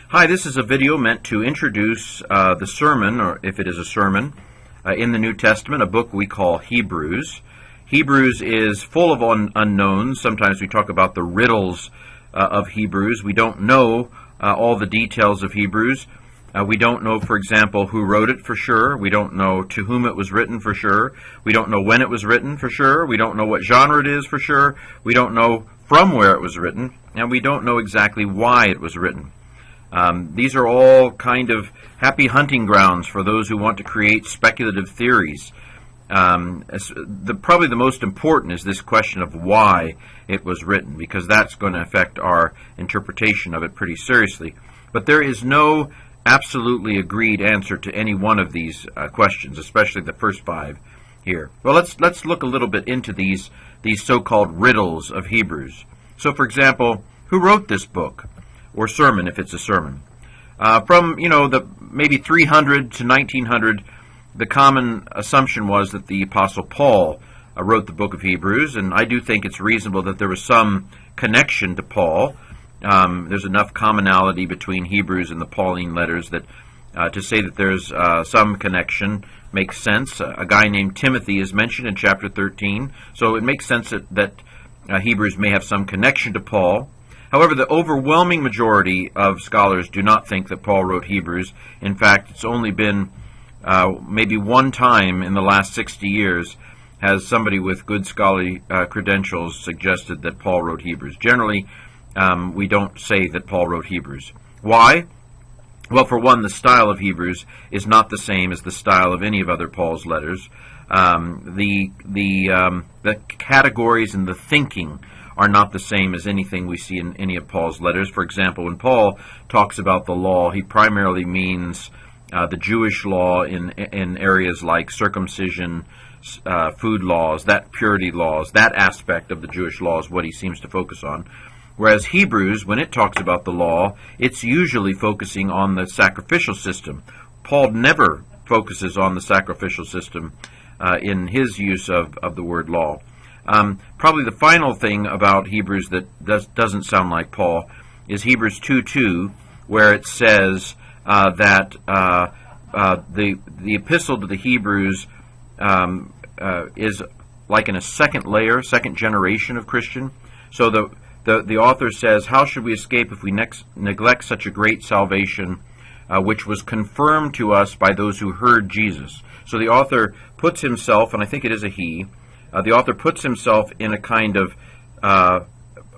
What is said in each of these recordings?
Hi, this is a video meant to introduce the sermon, or if it is a sermon, in the New Testament, a book we call Hebrews. Hebrews is full of unknowns. Sometimes we talk about the riddles of Hebrews. We don't know all the details of Hebrews. We don't know, for example, who wrote it for sure. We don't know to whom it was written for sure. We don't know when it was written for sure. We don't know what genre it is for sure. We don't know from where it was written. And we don't know exactly why it was written. These are all kind of happy hunting grounds for those who want to create speculative theories. Probably the most important is this question of why it was written, because that's going to affect our interpretation of it pretty seriously. But there is no absolutely agreed answer to any one of these questions, especially the first five here. Well, let's look a little bit into these so-called riddles of Hebrews. So, for example, who wrote this book? Or sermon, if it's a sermon. From, the maybe 300 to 1900, the common assumption was that the Apostle Paul wrote the book of Hebrews, and I do think it's reasonable that there was some connection to Paul. There's enough commonality between Hebrews and the Pauline letters that to say that there's some connection makes sense. A guy named Timothy is mentioned in chapter 13, so it makes sense that Hebrews may have some connection to Paul. However, the overwhelming majority of scholars do not think that Paul wrote Hebrews. In fact, it's only been maybe one time in the last 60 years has somebody with good scholarly credentials suggested that Paul wrote Hebrews. Generally, we don't say that Paul wrote Hebrews. Why? Well, for one, the style of Hebrews is not the same as the style of any of other Paul's letters. The categories and the thinking are not the same as anything we see in any of Paul's letters. For example, when Paul talks about the law, he primarily means the Jewish law in areas like circumcision, food laws, that purity laws, that aspect of the Jewish law is what he seems to focus on. Whereas Hebrews, when it talks about the law, it's usually focusing on the sacrificial system. Paul never focuses on the sacrificial system in his use of the word law. Probably the final thing about Hebrews that doesn't sound like Paul is Hebrews 2:2, where it says that the epistle to the Hebrews is like in a second layer, second generation of Christian. So the author says, how should we escape if we neglect such a great salvation, which was confirmed to us by those who heard Jesus? So the author puts himself, and I think it is a he, the author puts himself in a kind of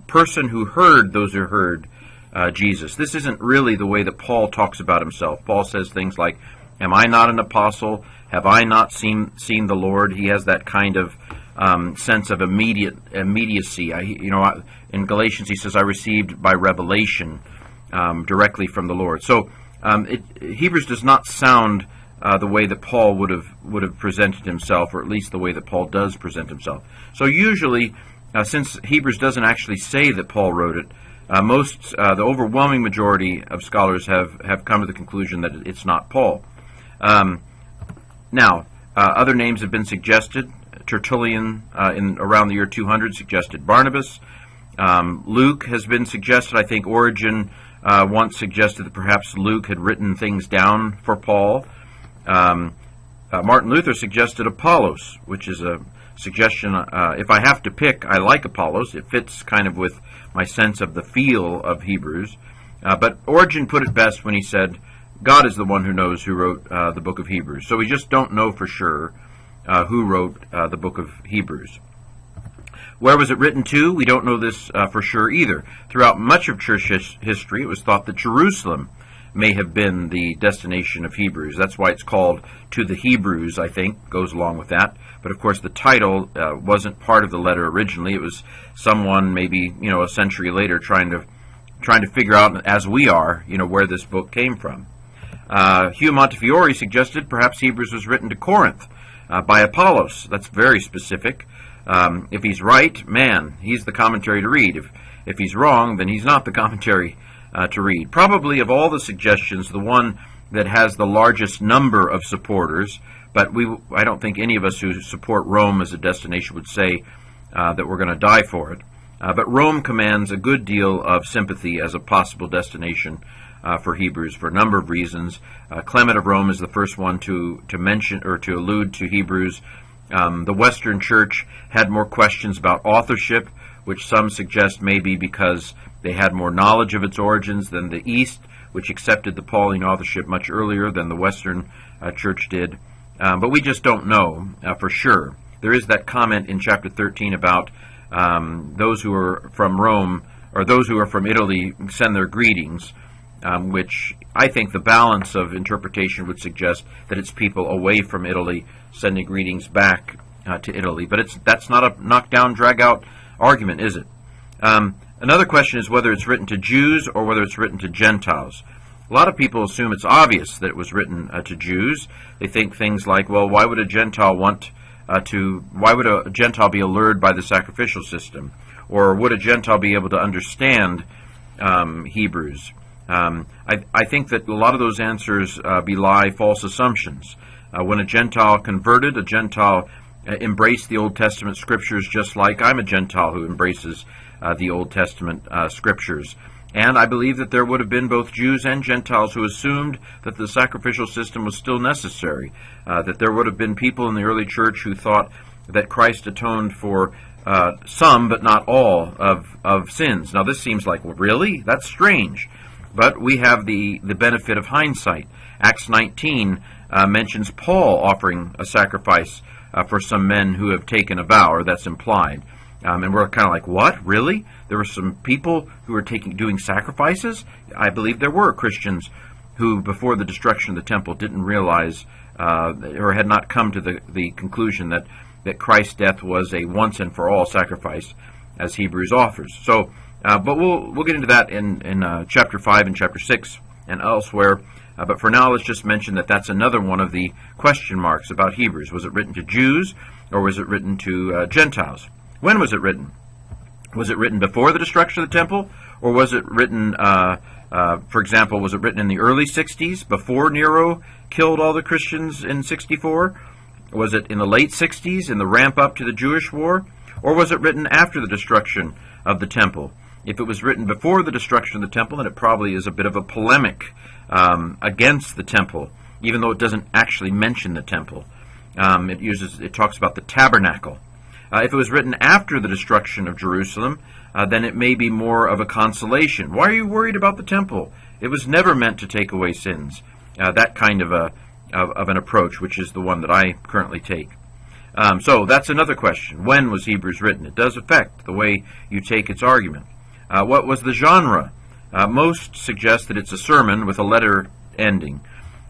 person who heard those who heard Jesus. This isn't really the way that Paul talks about himself. Paul says things like, am I not an apostle? Have I not seen the Lord? He has that kind of sense of immediacy. In Galatians he says, I received by revelation directly from the Lord. So Hebrews does not sound the way that Paul would have presented himself, or at least the way that Paul does present himself. So usually, since Hebrews doesn't actually say that Paul wrote it, the overwhelming majority of scholars have come to the conclusion that it's not Paul. Now, other names have been suggested. Tertullian, in around the year 200, suggested Barnabas. Luke has been suggested. I think Origen once suggested that perhaps Luke had written things down for Paul. Martin Luther suggested Apollos, which is a suggestion. If I have to pick, I like Apollos. It fits kind of with my sense of the feel of Hebrews. But Origen put it best when he said, God is the one who knows who wrote the book of Hebrews. So we just don't know for sure who wrote the book of Hebrews. Where was it written to? We don't know this for sure either. Throughout much of church history, it was thought that Jerusalem may have been the destination of Hebrews. That's why it's called To the Hebrews, I think, goes along with that. But of course the title wasn't part of the letter originally. It was someone maybe, a century later trying to figure out, as we are, where this book came from. Hugh Montefiore suggested perhaps Hebrews was written to Corinth by Apollos. That's very specific. If he's right, man, he's the commentary to read. If he's wrong, then he's not the commentary to read. Probably of all the suggestions, the one that has the largest number of supporters, but I don't think any of us who support Rome as a destination would say that we're going to die for it, But Rome commands a good deal of sympathy as a possible destination for Hebrews for a number of reasons. Clement of Rome is the first one to mention or to allude to Hebrews. The Western Church had more questions about authorship, which some suggest may be because they had more knowledge of its origins than the East, which accepted the Pauline authorship much earlier than the Western Church did. But we just don't know for sure. There is that comment in chapter 13 about those who are from Rome, or those who are from Italy, send their greetings, which I think the balance of interpretation would suggest that it's people away from Italy sending greetings back to Italy. But that's not a knock-down, drag-out argument, is it? Another question is whether it's written to Jews or whether it's written to Gentiles. A lot of people assume it's obvious that it was written to Jews. They think things like, well, why would a Gentile why would a Gentile be allured by the sacrificial system? Or would a Gentile be able to understand Hebrews? I think that a lot of those answers belie false assumptions. When a Gentile converted, a Gentile embraced the Old Testament Scriptures just like I'm a Gentile who embraces the Old Testament Scriptures. And I believe that there would have been both Jews and Gentiles who assumed that the sacrificial system was still necessary, that there would have been people in the early church who thought that Christ atoned for some, but not all, of sins. Now this seems like, well, really? That's strange. But we have the benefit of hindsight. Acts 19 mentions Paul offering a sacrifice for some men who have taken a vow, or that's implied. And we're kind of like, what? Really? There were some people who were doing sacrifices? I believe there were Christians who, before the destruction of the temple, didn't realize or had not come to the conclusion that Christ's death was a once and for all sacrifice, as Hebrews offers. So, but we'll get into that in chapter 5 and chapter 6 and elsewhere. But for now, let's just mention that that's another one of the question marks about Hebrews. Was it written to Jews or was it written to Gentiles? When was it written? Was it written before the destruction of the temple? Or was it written, for example, was it written in the early 60s, before Nero killed all the Christians in 64? Was it in the late 60s, in the ramp up to the Jewish war? Or was it written after the destruction of the temple? If it was written before the destruction of the temple, then it probably is a bit of a polemic against the temple, even though it doesn't actually mention the temple. It talks about the tabernacle. If it was written after the destruction of Jerusalem, then it may be more of a consolation. Why are you worried about the temple? It was never meant to take away sins. That kind of an approach, which is the one that I currently take. So that's another question. When was Hebrews written? It does affect the way you take its argument. What was the genre? Most suggest that it's a sermon with a letter ending,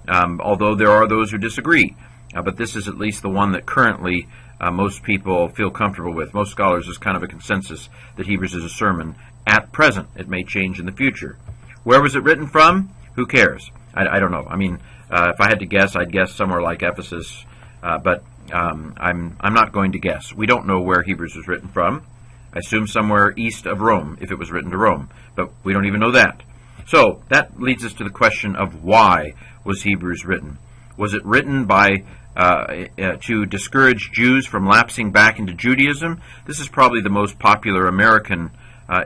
although there are those who disagree. But this is at least the one that currently most people feel comfortable with. Most scholars, is kind of a consensus that Hebrews is a sermon at present. It may change in the future. Where was it written from? Who cares? I don't know. I mean, if I had to guess, I'd guess somewhere like Ephesus, but I'm not going to guess. We don't know where Hebrews was written from. I assume somewhere east of Rome, if it was written to Rome, but we don't even know that. So that leads us to the question of why was Hebrews written? Was it written to discourage Jews from lapsing back into Judaism? This is probably the most popular American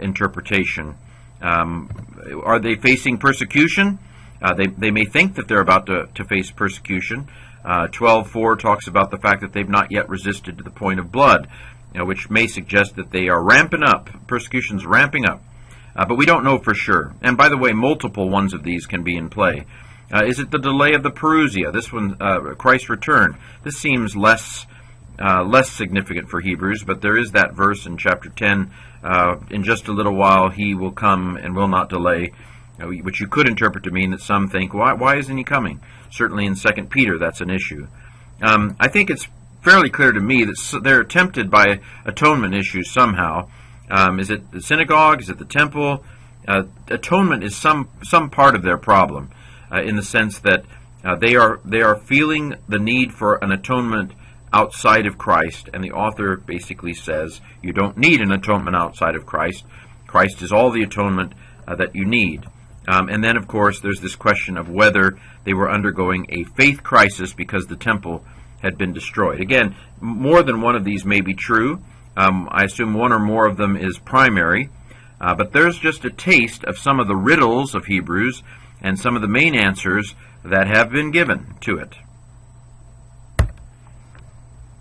interpretation. Are they facing persecution? They may think that they're about to face persecution. 12:4 talks about the fact that they've not yet resisted to the point of blood, which may suggest that they are ramping up. Persecution's ramping up. But we don't know for sure. And by the way, multiple ones of these can be in play. Is it the delay of the Parousia? This one, Christ's return. This seems less significant for Hebrews, but there is that verse in chapter 10, in just a little while he will come and will not delay, which you could interpret to mean that some think, why isn't he coming? Certainly in 2 Peter that's an issue. I think it's fairly clear to me that they're tempted by atonement issues somehow. Is it the synagogue? Is it the temple? Atonement is some part of their problem, in the sense that they are feeling the need for an atonement outside of Christ, and the author basically says you don't need an atonement outside of Christ. Christ is all the atonement that you need. And then, of course, there's this question of whether they were undergoing a faith crisis because the temple had been destroyed. Again, more than one of these may be true. I assume one or more of them is primary, but there's just a taste of some of the riddles of Hebrews and some of the main answers that have been given to it.